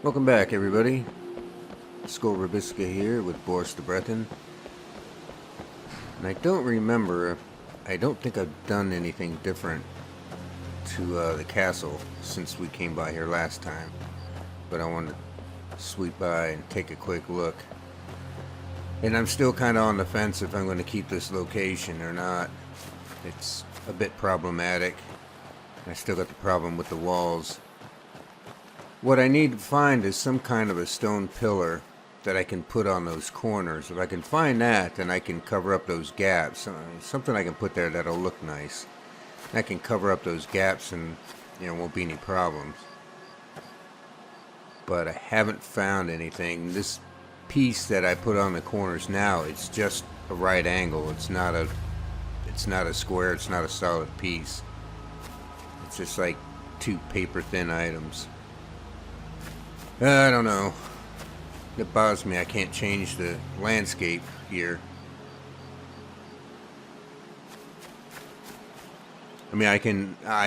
Welcome back, everybody. Scor Rubyska here with Boris the Breton. And I don't think I've done anything different to the castle since we came by here last time. But I wanted to sweep by and take a quick look. And I'm still kind of on the fence if I'm going to keep this location or not. It's a bit problematic. I still got the problem with the walls. What I need to find is some kind of a stone pillar that I can put on those corners. If I can find that, then I can cover up those gaps. Something I can put there that'll look nice. I can cover up those gaps and, won't be any problems. But I haven't found anything. This piece that I put on the corners now, it's just a right angle. It's not a square, it's not a solid piece. It's just like two paper thin items. I don't know. It bothers me I can't change the landscape here. I mean, I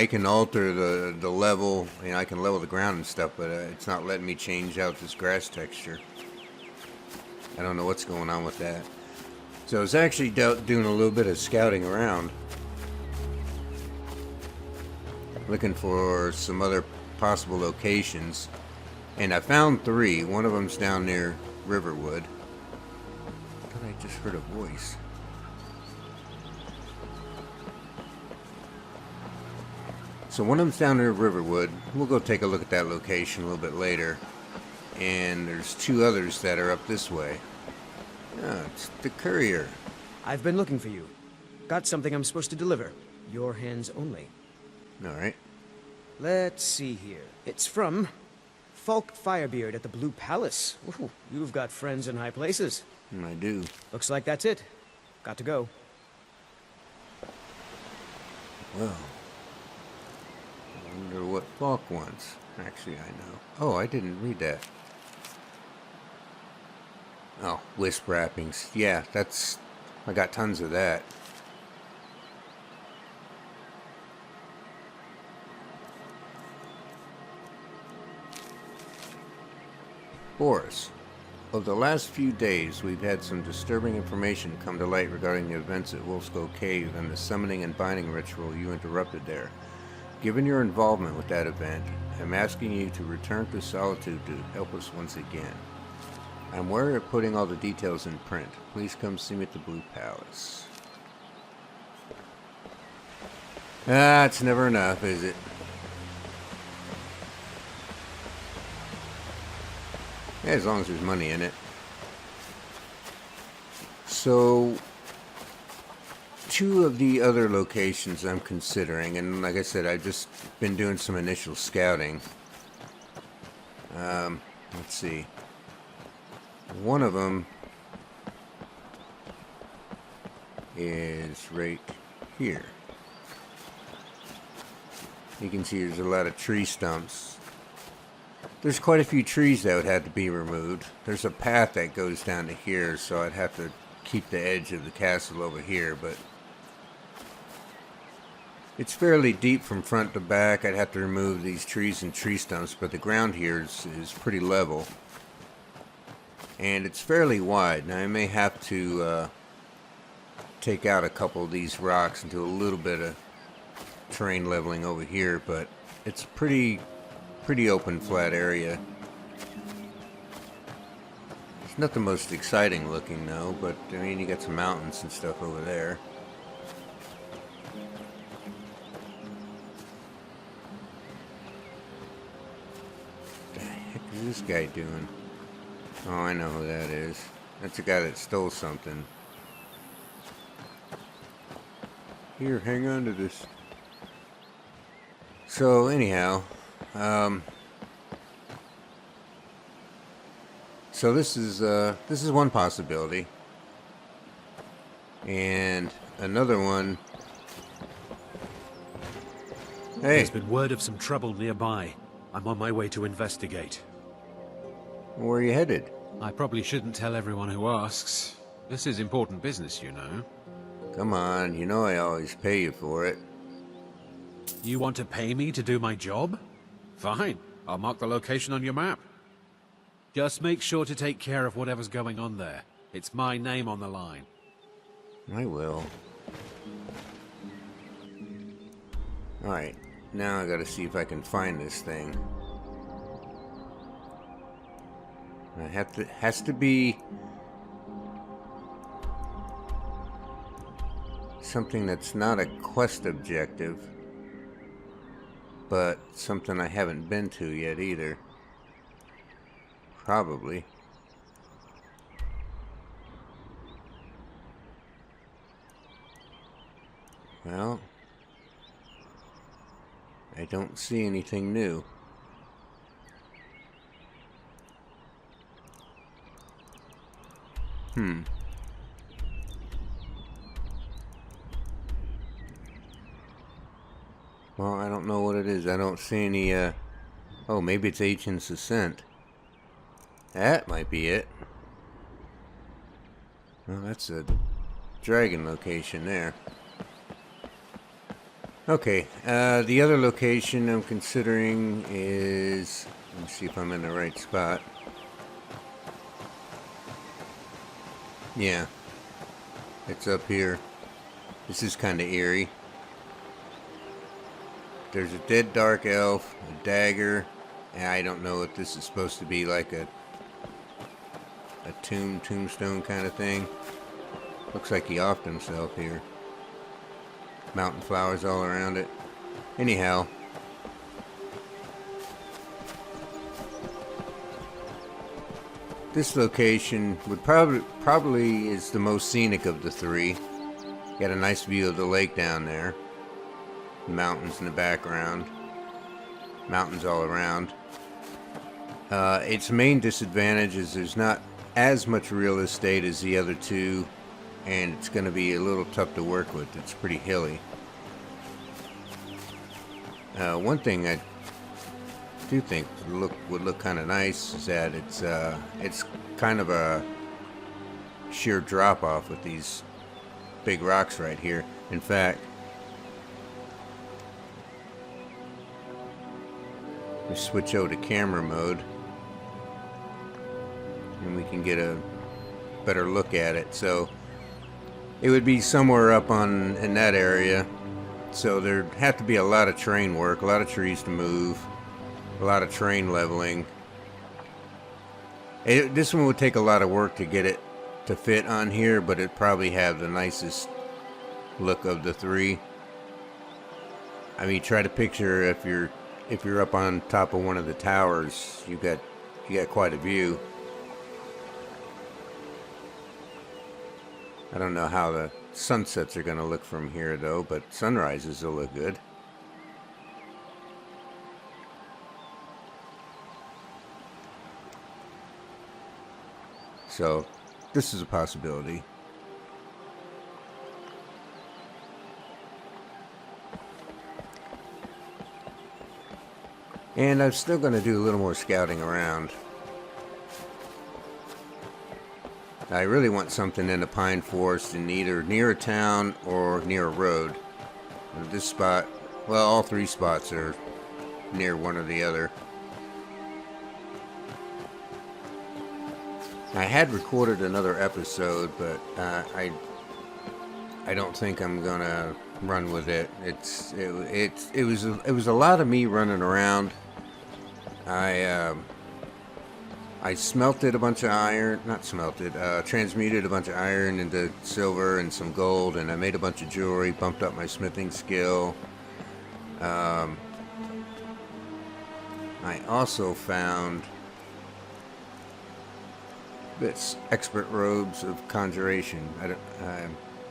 can alter the level, I can level the ground and stuff, but it's not letting me change out this grass texture. I don't know what's going on with that. So I was actually doing a little bit of scouting around, looking for some other possible locations. And I found 3. One of them's down near Riverwood. I thought I just heard a voice. So one of them's down near Riverwood. We'll go take a look at that location a little bit later. And there's 2 others that are up this way. Ah, it's the courier. I've been looking for you. Got something I'm supposed to deliver. Your hands only. Alright. Let's see here. It's from Falk Firebeard at the Blue Palace. Ooh, you've got friends in high places. I do. Looks like that's it. Got to go. Well, I wonder what Falk wants. Actually, I know. Oh, I didn't read that. Oh, wisp wrappings. Yeah, I got tons of that. Boris, over the last few days, we've had some disturbing information come to light regarding the events at Wolfskull Cave and the summoning and binding ritual you interrupted there. Given your involvement with that event, I'm asking you to return to Solitude to help us once again. I'm wary of putting all the details in print. Please come see me at the Blue Palace. Ah, it's never enough, is it? Yeah, as long as there's money in it. So, 2 of the other locations I'm considering, and like I said, I've just been doing some initial scouting. Let's see. One of them is right here. You can see there's a lot of tree stumps. There's quite a few trees that would have to be removed. There's a path that goes down to here, so I'd have to keep the edge of the castle over here, but it's fairly deep from front to back. I'd have to remove these trees and tree stumps, but the ground here is pretty level. And it's fairly wide. Now I may have to take out a couple of these rocks and do a little bit of terrain leveling over here, but it's pretty open, flat area. It's not the most exciting looking though, but I mean, you got some mountains and stuff over there. What the heck is this guy doing? Oh, I know who that is. That's the guy that stole something. Here, hang on to this. So anyhow, so this is one possibility, and another one. Hey, there's been word of some trouble nearby. I'm on my way to investigate. where are you headed? I probably shouldn't tell everyone who asks. This is important business, you know. Come on, you know I always pay you for it. You want to pay me to do my job? Fine. I'll mark the location on your map. Just make sure to take care of whatever's going on there. It's my name on the line. I will. Alright, now I gotta see if I can find this thing. Has to be something that's not a quest objective, but something I haven't been to yet either. Probably. Well, I don't see anything new. Well, I don't know what it is. I don't see any, oh, maybe it's Ancient's Ascent. That might be it. Well, that's a dragon location there. Okay, the other location I'm considering is... Let me see if I'm in the right spot. Yeah. It's up here. This is kind of eerie. There's a dead dark elf, a dagger, and I don't know if this is supposed to be like a tombstone kind of thing. Looks like he offed himself here. Mountain flowers all around it. Anyhow. This location would probably is the most scenic of the three. Got a nice view of the lake down there. Mountains in the background. Mountains all around. Its main disadvantage is there's not as much real estate as the other two, and it's going to be a little tough to work with. It's pretty hilly. One thing I do think would look kind of nice is that it's kind of a sheer drop off with these big rocks right here. In fact, we switch over to camera mode and we can get a better look at it. So it would be somewhere up in that area. So there'd have to be a lot of terrain work, a lot of trees to move, a lot of terrain leveling. This one would take a lot of work to get it to fit on here, but it'd probably have the nicest look of the three. I mean, try to picture if you're up on top of one of the towers, you got quite a view. I don't know how the sunsets are going to look from here though, but sunrises will look good. So, this is a possibility. And I'm still going to do a little more scouting around. I really want something in the pine forest in either near a town or near a road. And this spot, well, all three spots are near one or the other. I had recorded another episode, but I don't think I'm gonna run with it. It was a lot of me running around. I smelted a bunch of iron, transmuted a bunch of iron into silver and some gold, and I made a bunch of jewelry, bumped up my smithing skill. I also found this expert robes of conjuration.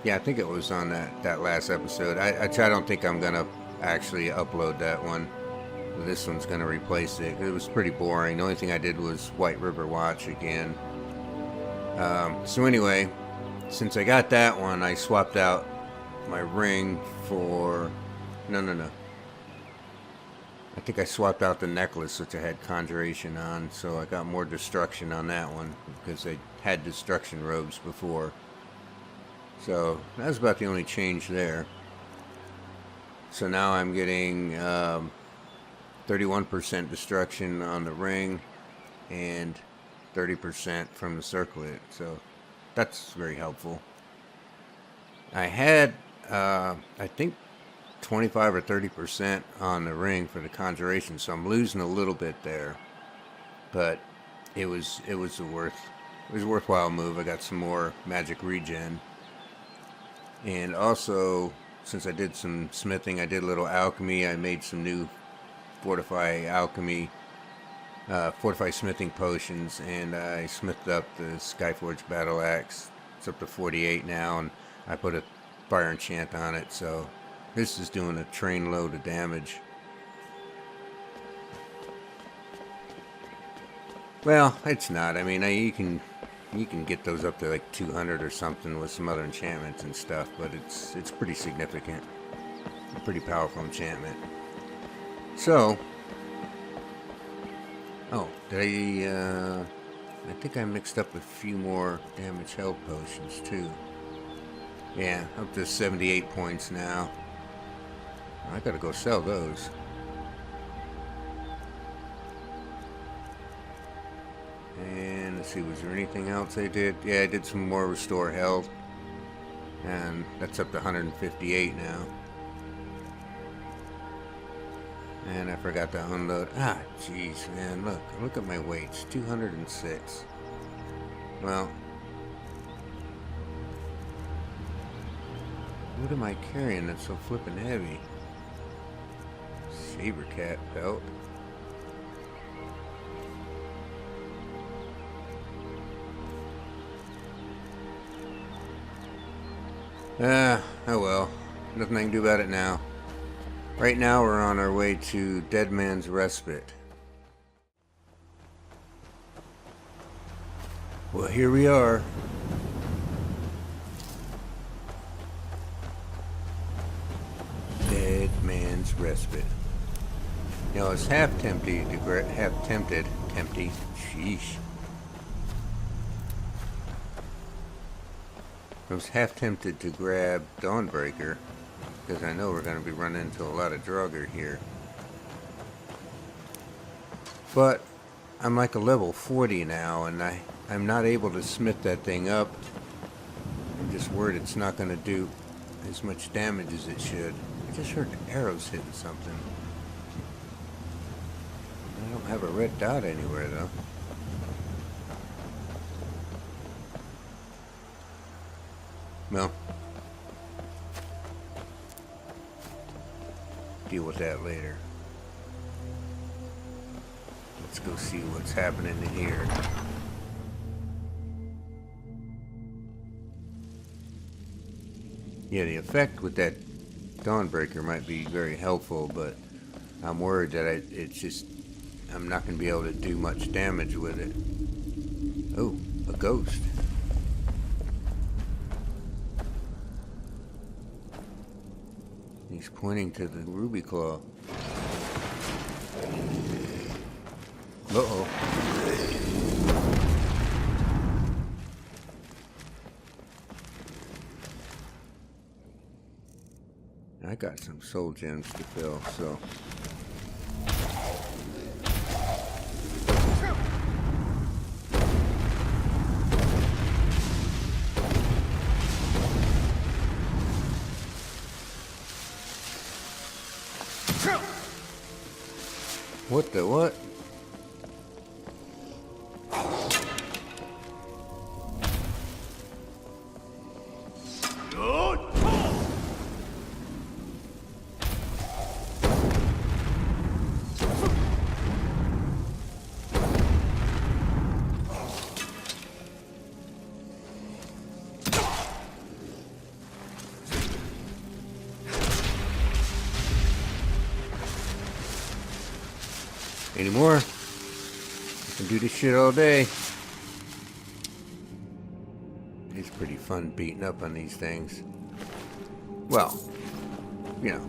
Yeah, I think it was on that last episode. I don't think I'm gonna actually upload that one. This one's gonna replace it. It was pretty boring. The only thing I did was White River Watch again. So anyway, since I got that one, I swapped out my ring for... No. I think I swapped out the necklace, which I had conjuration on, so I got more destruction on that one, because I had destruction robes before. So that was about the only change there. So now I'm getting 31% destruction on the ring, and 30% from the circlet, so that's very helpful. I had, I think, 25 or 30% on the ring for the conjuration, so I'm losing a little bit there. But it was a worthwhile move. I got some more magic regen, and also since I did some smithing, I did a little alchemy. I made some new fortify smithing potions, and I smithed up the Skyforge battle axe. It's up to 48 now, and I put a fire enchant on it, so this is doing a train load of damage. Well, it's not. I mean, you can get those up to like 200 or something with some other enchantments and stuff, but it's pretty significant. A pretty powerful enchantment. So, oh, I think I mixed up a few more damage health potions too. Yeah, up to 78 points now. I gotta go sell those. And let's see, was there anything else I did? Yeah, I did some more restore health. And that's up to 158 now. And I forgot to unload. Ah, jeez, man, look at my weights. 206. Well, what am I carrying that's so flippin' heavy? Saber cat belt. Oh well. Nothing I can do about it now. Right now we're on our way to Dead Man's Respite. Well, here we are. Dead Man's Respite. You know, I was half tempted, sheesh. I was half tempted to grab Dawnbreaker, because I know we're going to be running into a lot of Draugr here. But I'm like a level 40 now, and I'm not able to smith that thing up. I'm just worried it's not going to do as much damage as it should. I just heard arrows hitting something. I don't have a red dot anywhere, though. Well, deal with that later. Let's go see what's happening in here. Yeah, the effect with that Dawnbreaker might be very helpful, but I'm worried that I'm not going to be able to do much damage with it. Oh, a ghost. He's pointing to the ruby claw. Uh-oh. I got some soul gems to fill, so... What the what? Anymore? I can do this shit all day. It's pretty fun beating up on these things. Well, you know,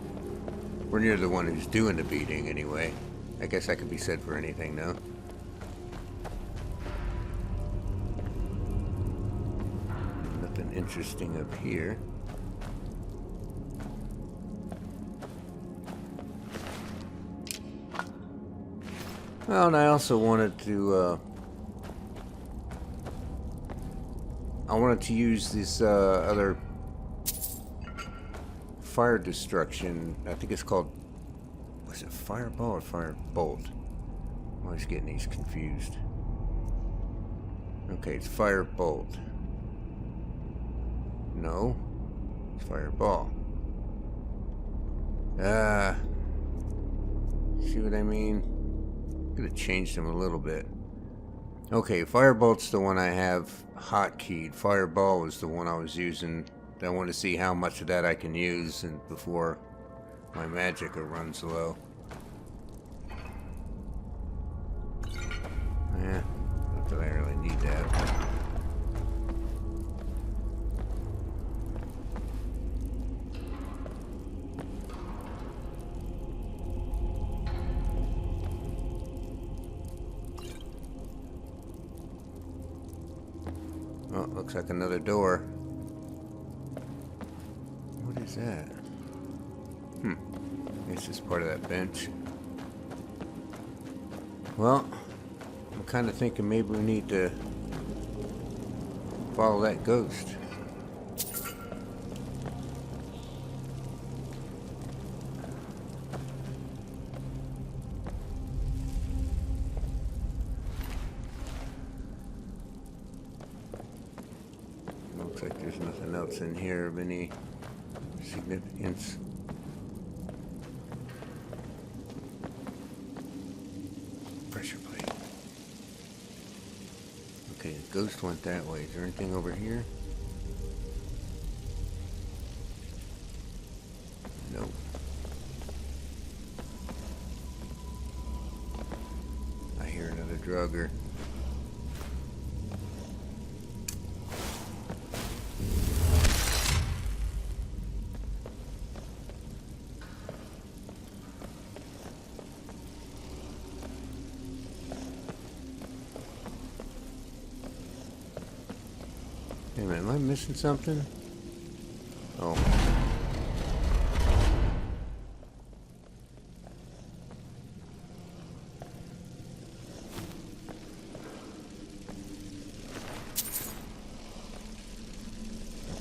we're near the one who's doing the beating anyway. I guess that could be said for anything, though. Nothing interesting up here. Well, and I also wanted to I wanted to use this other fire destruction. I think it's called, was it fireball or firebolt? I'm always getting these confused. Okay, it's firebolt. No, it's fireball. See what I mean? Could have changed them a little bit. Okay, firebolt's the one I have hotkeyed. Fireball was the one I was using. I want to see how much of that I can use and before my magic runs low. Yeah, not that I really need that. Oh, looks like another door. What is that? Guess it's part of that bench. Well, I'm kind of thinking maybe we need to follow that ghost. Looks like there's nothing else in here of any significance. Pressure plate. Okay, the ghost went that way. Is there anything over here? Nope. I hear another drugger. Wait a minute, am I missing something? Oh.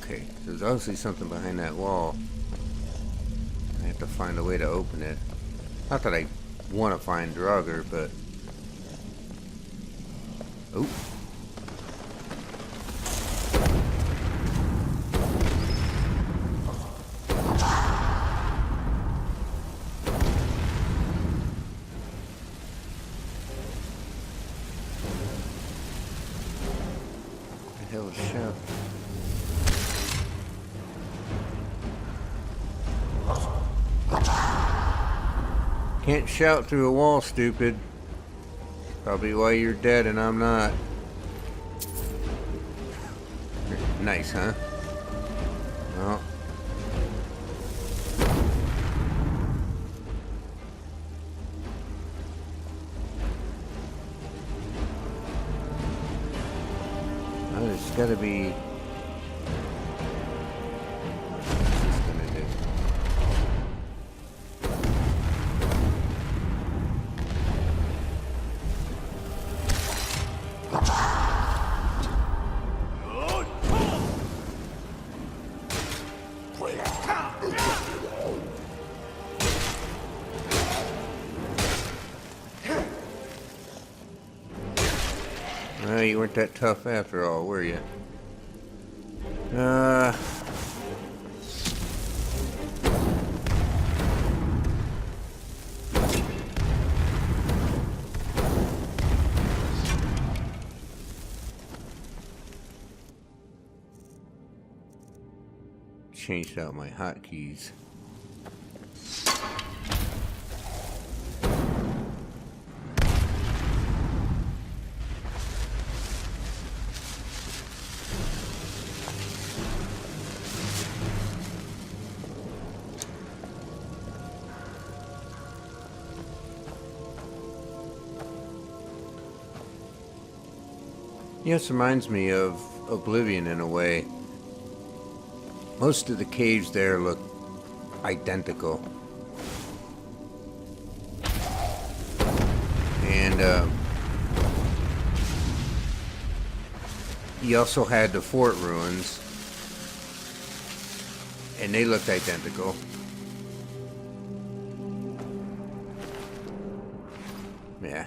Okay, there's obviously something behind that wall. I have to find a way to open it. Not that I want to find Draugr, but... Oh. Hell shout. Can't shout through a wall, stupid. Probably why you're dead and I'm not. Nice, huh? Well. There's gotta be... What's this gonna do? Well, you weren't that tough after all, were you? Changed out my hotkeys. Yeah, this reminds me of Oblivion in a way. Most of the caves there look identical. And you also had the fort ruins, and they looked identical. Yeah.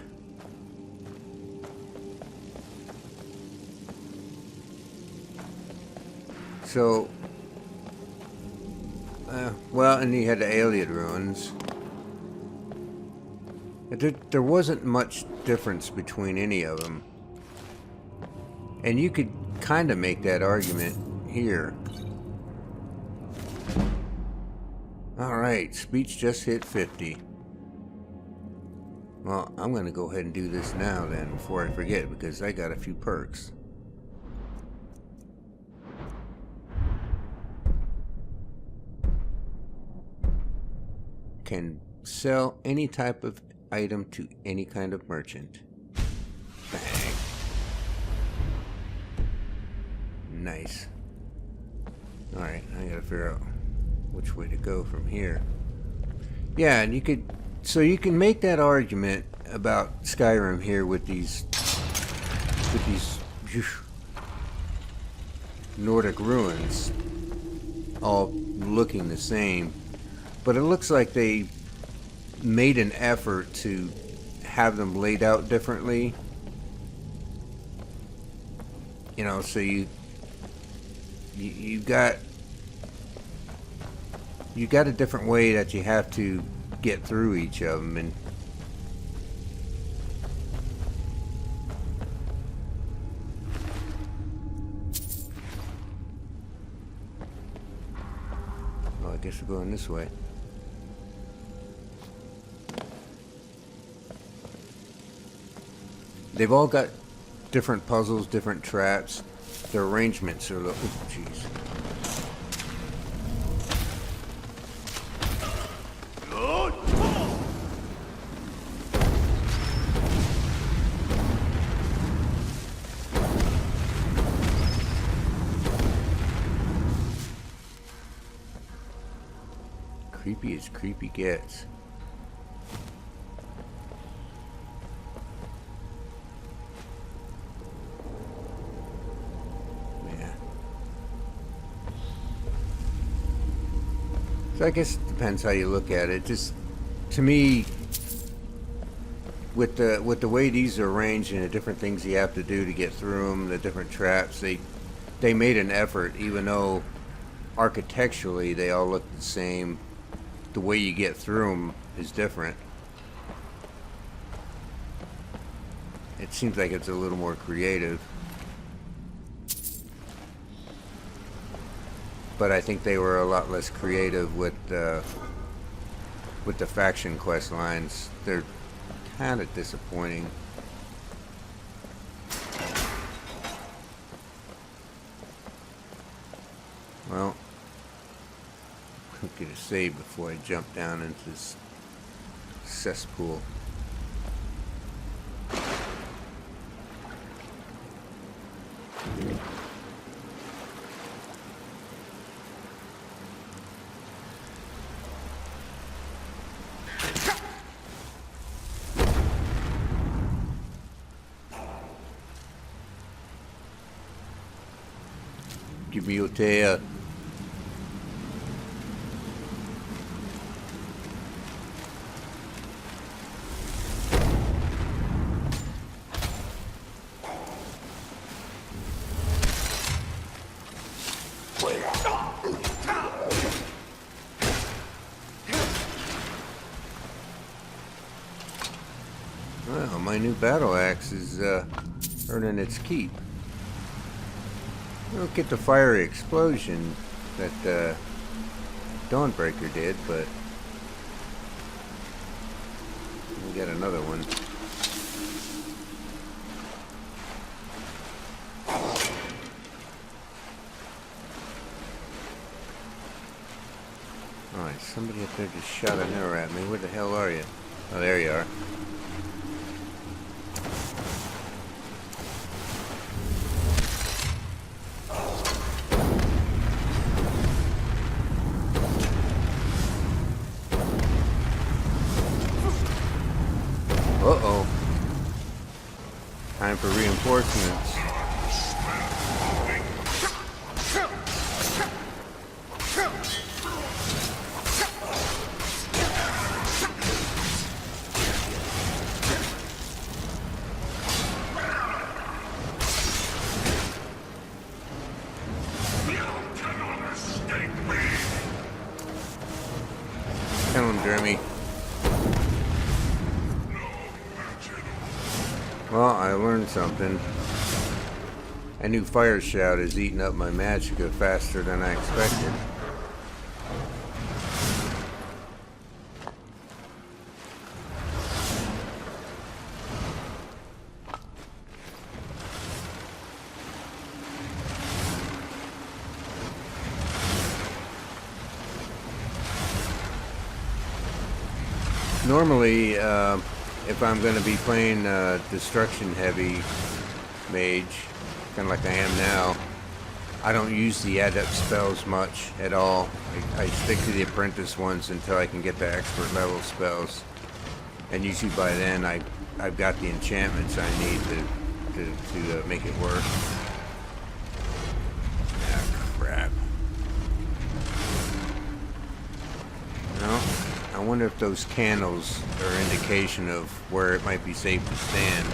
So, well, and you had the Alien ruins. There wasn't much difference between any of them. And you could kind of make that argument here. Alright, speech just hit 50. Well, I'm going to go ahead and do this now then, before I forget, because I got a few perks. Can sell any type of item to any kind of merchant. Bang. Nice. Alright, I gotta figure out which way to go from here. Yeah, and you could... So you can make that argument about Skyrim here with these Nordic ruins all looking the same. But it looks like they made an effort to have them laid out differently. You know, so you got a different way that you have to get through each of them, and well, I guess we're going this way. They've all got different puzzles, different traps. Their arrangements are little... Oh, jeez. Creepy as creepy gets. So I guess it depends how you look at it. Just to me, with the way these are arranged and the different things you have to do to get through them, the different traps, they made an effort, even though architecturally they all look the same. The way you get through them is different. It seems like it's a little more creative. But I think they were a lot less creative with the faction quest lines. They're kind of disappointing. Well, I'll get a save before I jump down into this cesspool. Give me your tail. Well, my new battle axe is earning its keep. We don't get the fiery explosion that Dawnbreaker did, but we got another one. Alright, somebody up there just shot an arrow at me. Where the hell are you? Oh, there you are. Uh-oh. Time for reinforcements. Well, I learned something. I knew Fire Shout is eating up my magicka faster than I expected. Normally, if I'm going to be playing Destruction Heavy Mage, kind of like I am now, I don't use the adept spells much at all. I stick to the apprentice ones until I can get the expert level spells. And usually by then I've got the enchantments I need to make it work. Ah, crap. Well, I wonder if those candles are an indication of where it might be safe to stand.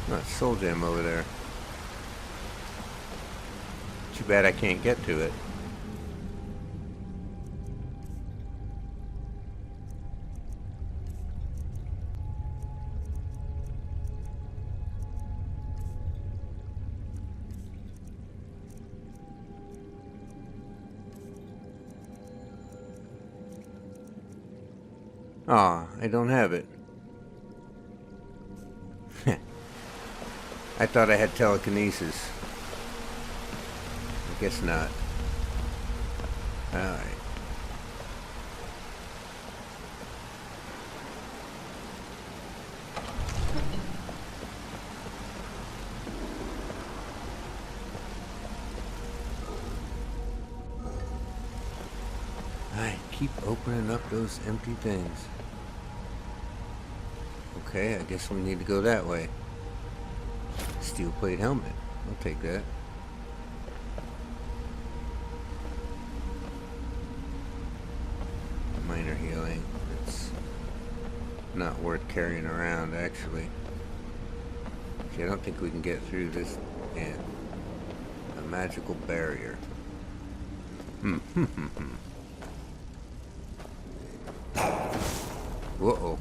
Not soul gem over there. Too bad I can't get to it. Ah, I don't have it. I thought I had telekinesis. I guess not. Alright. I keep opening up those empty things. Okay, I guess we need to go that way. Steel plate helmet. I'll take that. Minor healing. It's not worth carrying around, actually. See, I don't think we can get through this. Yeah. A magical barrier. Whoa.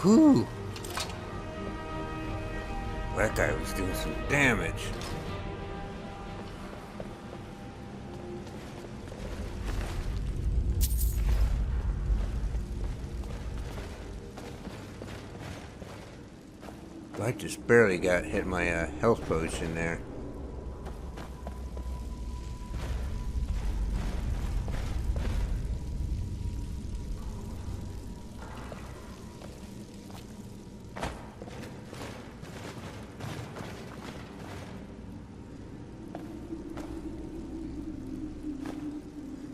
Whew. That guy was doing some damage. I just barely got hit my health potion there.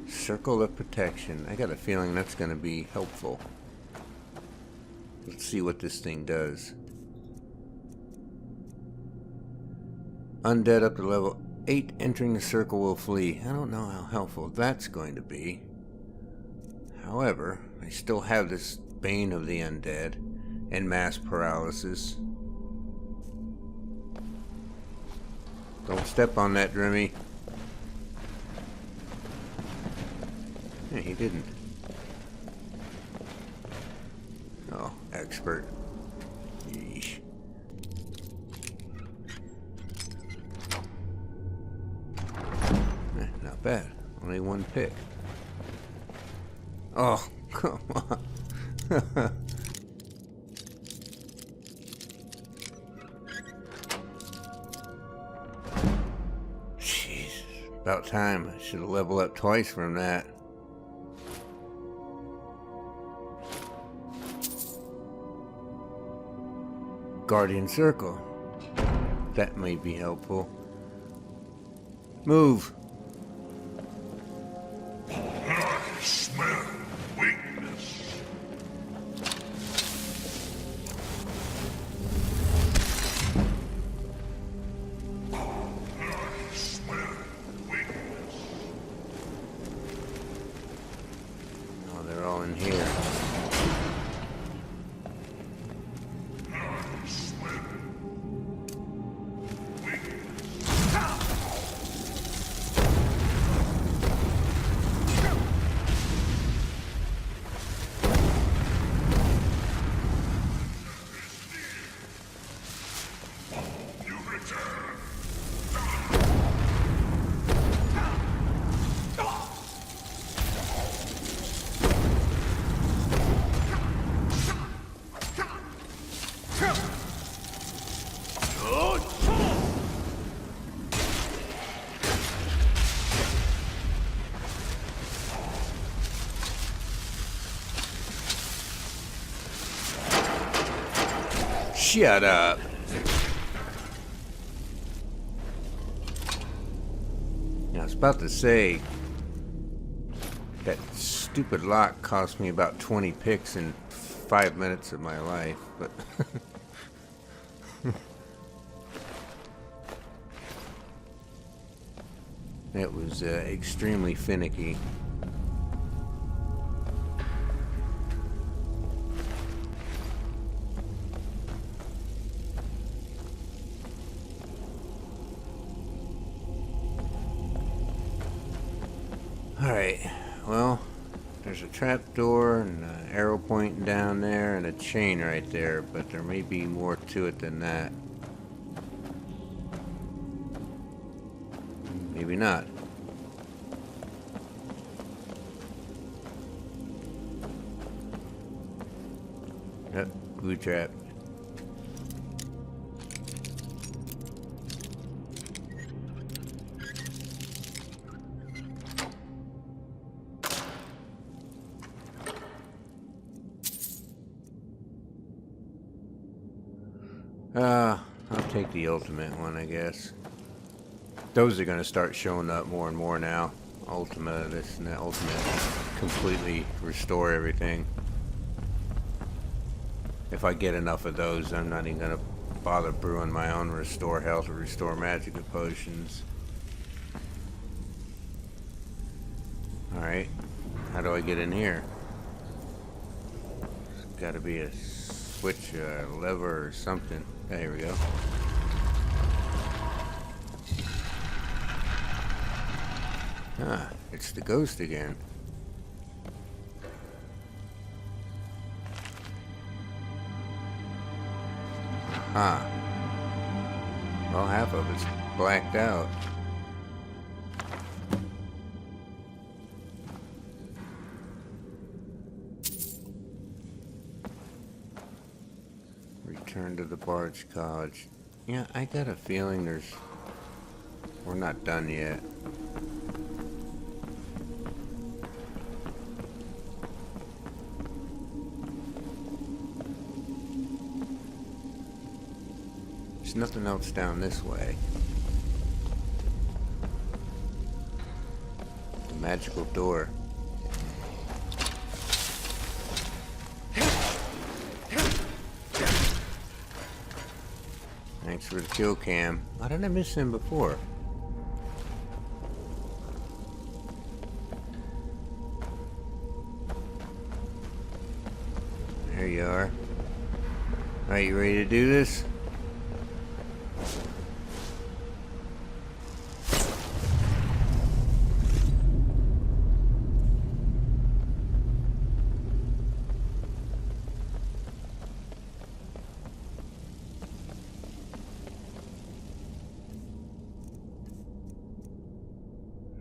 Circle of protection. I got a feeling that's going to be helpful. Let's see what this thing does. Undead up to level 8 entering the circle will flee. I don't know how helpful that's going to be. However, I still have this Bane of the Undead and mass paralysis. Don't step on that, Drimmy. Yeah, he didn't. Oh, expert. Yeesh. Not bad. Only one pick. Oh, come on. Jeez. About time. I should have leveled up twice from that. Guardian Circle. That may be helpful. Move. I smell weakness. I smell weakness. Oh, they're all in here. I smell weakness. You return. Shut up. Yeah, I was about to say that stupid lock cost me about 20 picks in 5 minutes of my life, but it was extremely finicky. Alright, well, there's a trapdoor and an arrow pointing down there and a chain right there, but there may be more to it than that. Maybe not. Yep, glue trap. I'll take the ultimate one, I guess. Those are going to start showing up more and more now. Ultimate, this and that. Ultimate, completely restore everything. If I get enough of those, I'm not even going to bother brewing my own restore health or restore magic potions. Alright, how do I get in here? There's got to be a switch, a lever or something. Oh, here we go. Ah, it's the ghost again. Aha. Well, half of it's blacked out. Return to the Bard's College. Yeah, I got a feeling we're not done yet. There's nothing else down this way. The magical door. Thanks for the kill cam. Why did I miss him before? There you are. Are you ready to do this?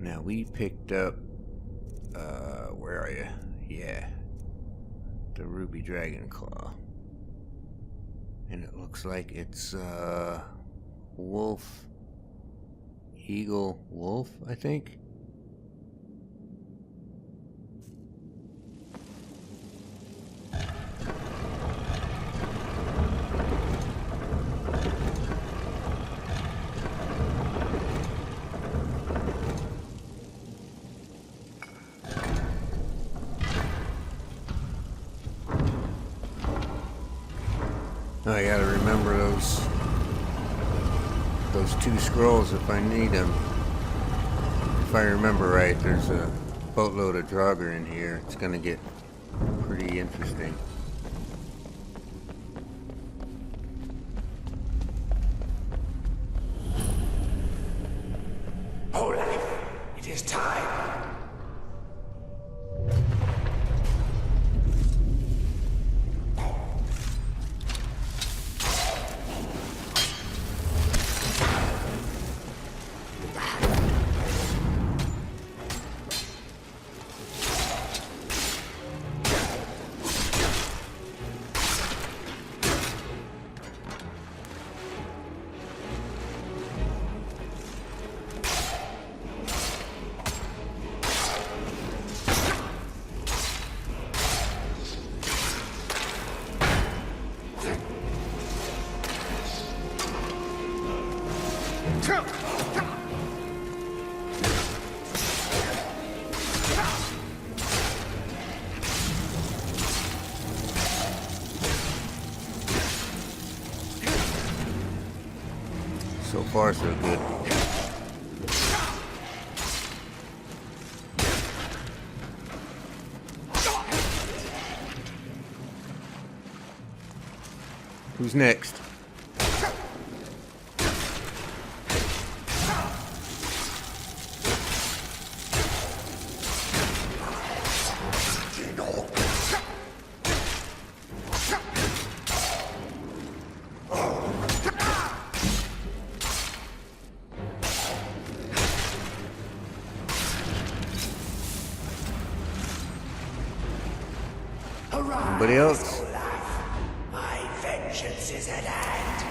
Now we picked up, where are you? Yeah, the Ruby Dragon Claw. And it looks like it's, wolf, eagle, wolf, I think. I gotta remember those two scrolls if I need them. If I remember right, there's a boatload of Draugr in here. It's gonna get pretty interesting. Olaf, it is time. So far, so good. Who's next? Anybody else? My vengeance is at hand.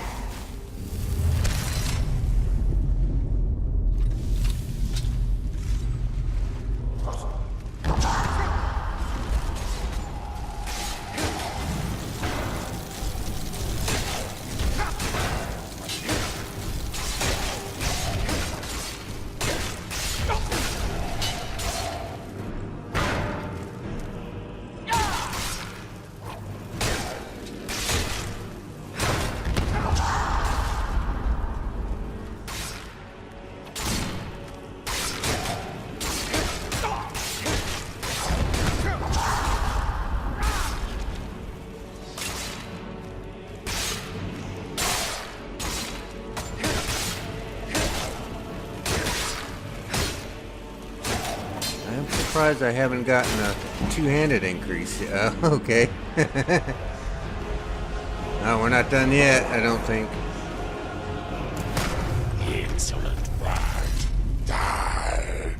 I'm surprised I haven't gotten a two-handed increase. Okay. No, we're not done yet, I don't think. Insolent rat. Die.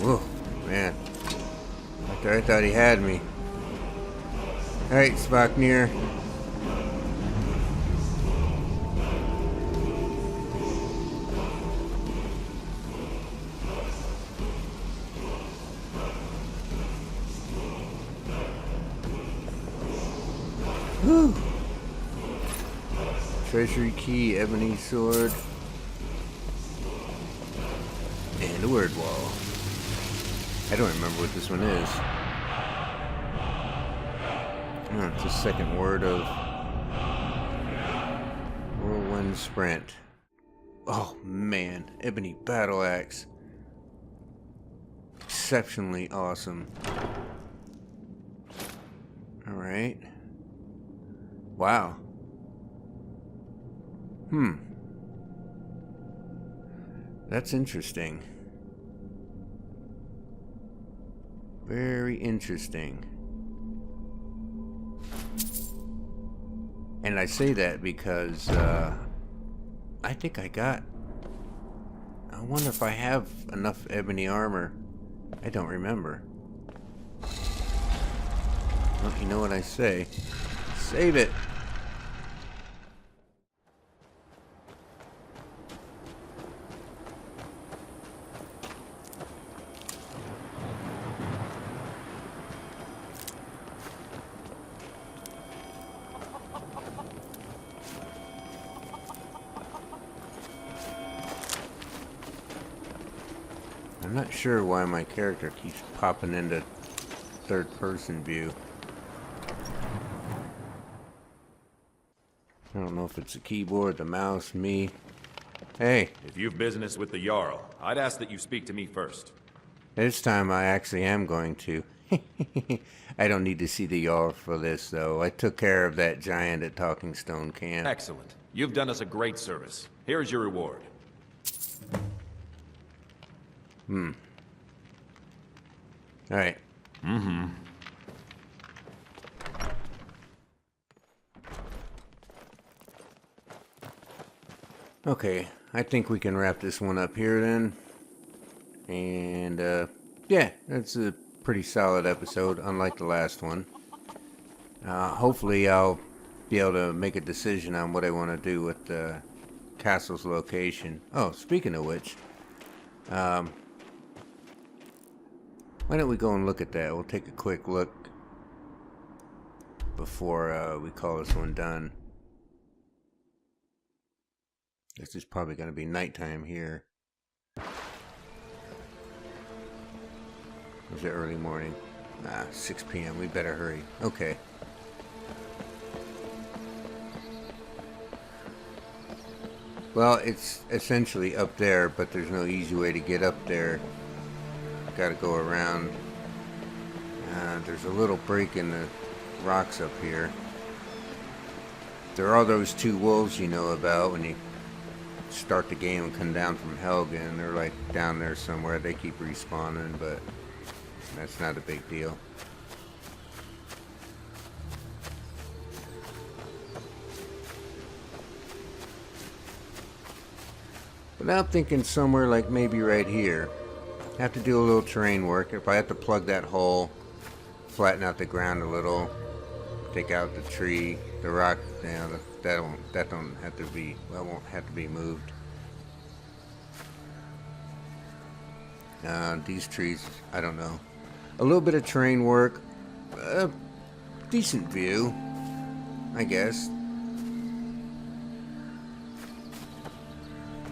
Whoa, man. Right there, I thought he had me. Alright, Spoknir. Whew. Treasury key, ebony sword, and a word wall. I don't remember what this one is. Oh, it's the second word of Whirlwind Sprint. Oh man, ebony battle axe. Exceptionally awesome. Alright. Wow. That's interesting. Very interesting. And I say that because I think I wonder if I have enough ebony armor. I don't remember. Well, you know what I say. Save it. I'm not sure why my character keeps popping into third-person view. I don't know if it's the keyboard, the mouse, me. Hey, If you've business with the Jarl, I'd ask that you speak to me first. this time I actually am going to. I don't need to see the Jarl for this, though. I took care of that giant at Talking Stone Camp. Excellent. You've done us a great service. Here's your reward. Alright. Okay, I think we can wrap this one up here then. And, yeah, that's a pretty solid episode, unlike the last one. Hopefully I'll be able to make a decision on what I want to do with the castle's location. Oh, speaking of which, why don't we go and look at that? We'll take a quick look before we call this one done. This is probably going to be nighttime here. Or is it early morning? 6 p.m. We better hurry. Okay. Well, it's essentially up there, but there's no easy way to get up there. Gotta go around. There's a little break in the rocks up here. There are those two wolves you know about when you start the game and come down from Helgen. They're like down there somewhere. They keep respawning, but that's not a big deal. But now I'm thinking somewhere like maybe right here. Have to do a little terrain work. If I have to plug that hole, flatten out the ground a little, take out the tree, the rock, you know, that don't have to be, well, won't have to be moved. These trees, I don't know. A little bit of terrain work, decent view, I guess.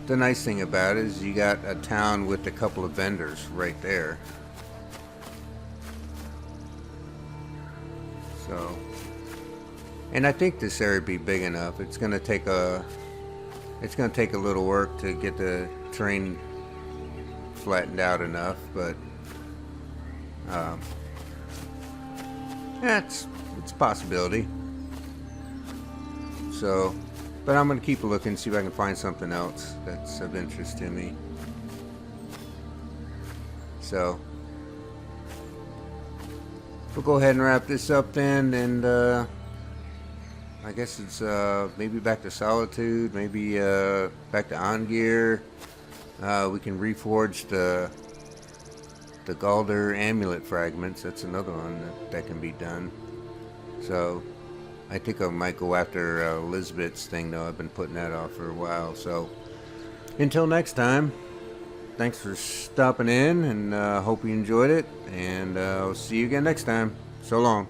The nice thing about it is you got a town with a couple of vendors right there. So, and I think this area would be big enough. It's gonna take a little work to get the terrain flattened out enough, but it's a possibility. So, but I'm gonna keep looking, see if I can find something else that's of interest to me. So, we'll go ahead and wrap this up then, and I guess it's maybe back to Solitude, maybe back to Angir. We can reforge the Galder amulet fragments. That's another one that can be done. So I think I might go after Lisbeth's thing, though. I've been putting that off for a while. So until next time, thanks for stopping in, and hope you enjoyed it, and I'll see you again next time. So long.